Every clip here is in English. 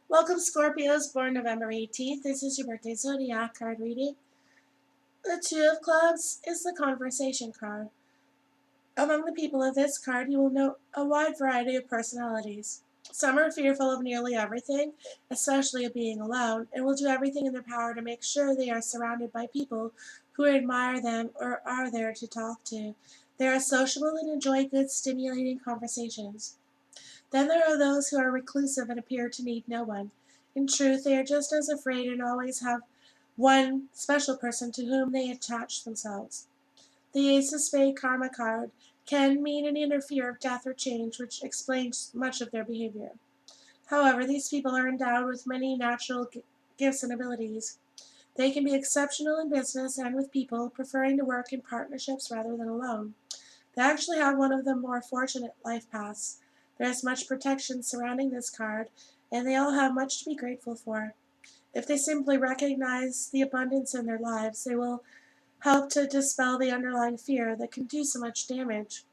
Welcome, Scorpios, born November 18th. This is your birthday Zodiac card reading. The Two of Clubs is the conversation card. Among the people of this card, you will note a wide variety of personalities. Some are fearful of nearly everything, especially of being alone, and will do everything in their power to make sure they are surrounded by people who admire them or are there to talk to. They are sociable and enjoy good, stimulating conversations. Then there are those who are reclusive and appear to need no one. In truth, they are just as afraid and always have one special person to whom they attach themselves. The Ace of Spades Karma card can mean an inner fear of death or change, which explains much of their behavior. However, these people are endowed with many natural gifts and abilities. They can be exceptional in business and with people, preferring to work in partnerships rather than alone. They actually have one of the more fortunate life paths. There is much protection surrounding this card, and they all have much to be grateful for. If they simply recognize the abundance in their lives, they will help to dispel the underlying fear that can do so much damage.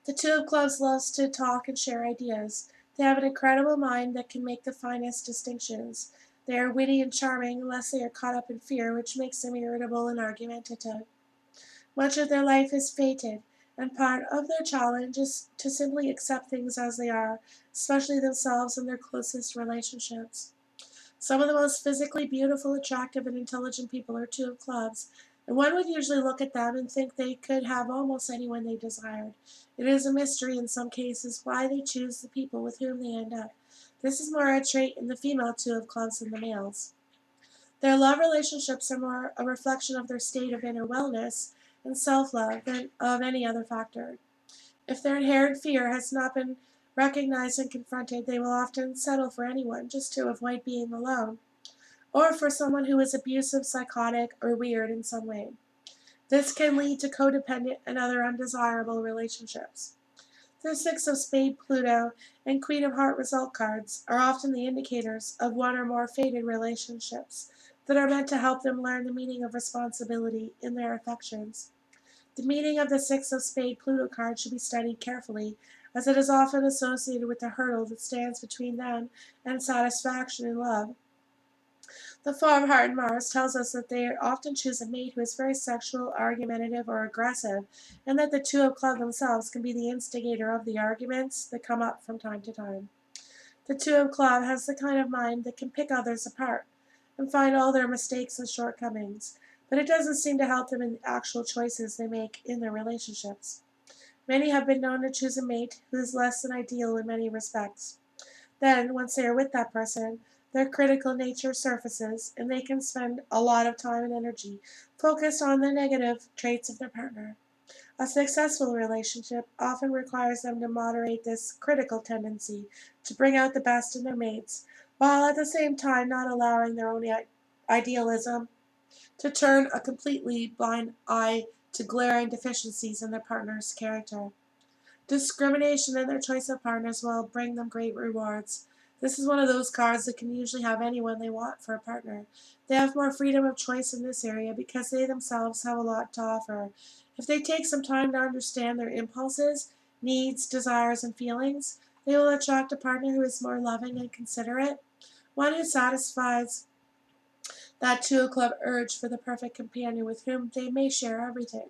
The Two of Clubs loves to talk and share ideas. They have an incredible mind that can make the finest distinctions. They are witty and charming unless they are caught up in fear, which makes them irritable and argumentative. Much of their life is fated, and part of their challenge is to simply accept things as they are, especially themselves and their closest relationships. Some of the most physically beautiful, attractive, and intelligent people are Two of Clubs, and one would usually look at them and think they could have almost anyone they desired. It is a mystery in some cases why they choose the people with whom they end up. This is more a trait in the female Two of Clubs than the males. Their love relationships are more a reflection of their state of inner wellness and self-love than of any other factor. If their inherent fear has not been recognized and confronted, they will often settle for anyone just to avoid being alone, or for someone who is abusive, psychotic, or weird in some way. This can lead to codependent and other undesirable relationships. The Six of Spades, Pluto, and Queen of Heart result cards are often the indicators of one or more fated relationships that are meant to help them learn the meaning of responsibility in their affections. The meaning of the Six of Spades Pluto card should be studied carefully, as it is often associated with the hurdle that stands between them and satisfaction in love. The Four of Heart and Mars tells us that they often choose a mate who is very sexual, argumentative, or aggressive, and that the Two of Clubs themselves can be the instigator of the arguments that come up from time to time. The Two of Clubs has the kind of mind that can pick others apart and find all their mistakes and shortcomings, but it doesn't seem to help them in the actual choices they make in their relationships. Many have been known to choose a mate who is less than ideal in many respects. Then, once they are with that person, their critical nature surfaces, and they can spend a lot of time and energy focused on the negative traits of their partner. A successful relationship often requires them to moderate this critical tendency to bring out the best in their mates, while at the same time not allowing their own idealism to turn a completely blind eye to glaring deficiencies in their partner's character. Discrimination in their choice of partners will bring them great rewards. This is one of those cards that can usually have anyone they want for a partner. They have more freedom of choice in this area because they themselves have a lot to offer. If they take some time to understand their impulses, needs, desires, and feelings, they will attract a partner who is more loving and considerate, one who satisfies that Two of Club urge for the perfect companion with whom they may share everything.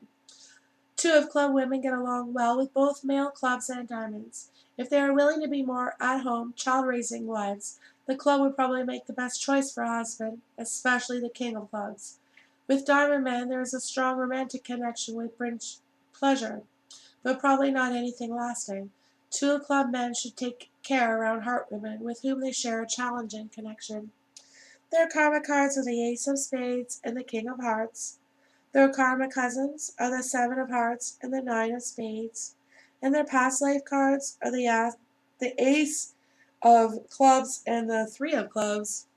Two of Club women get along well with both male clubs and diamonds. If they are willing to be more at-home, child-raising wives, the club would probably make the best choice for a husband, especially the King of Clubs. With diamond men, there is a strong romantic connection which brings pleasure, but probably not anything lasting. Two of Club men should take care around heart women with whom they share a challenging connection. Their karma cards are the Ace of Spades and the King of Hearts. Their karma cousins are the Seven of Hearts and the Nine of Spades. And their past life cards are the Ace of Clubs and the Three of Clubs.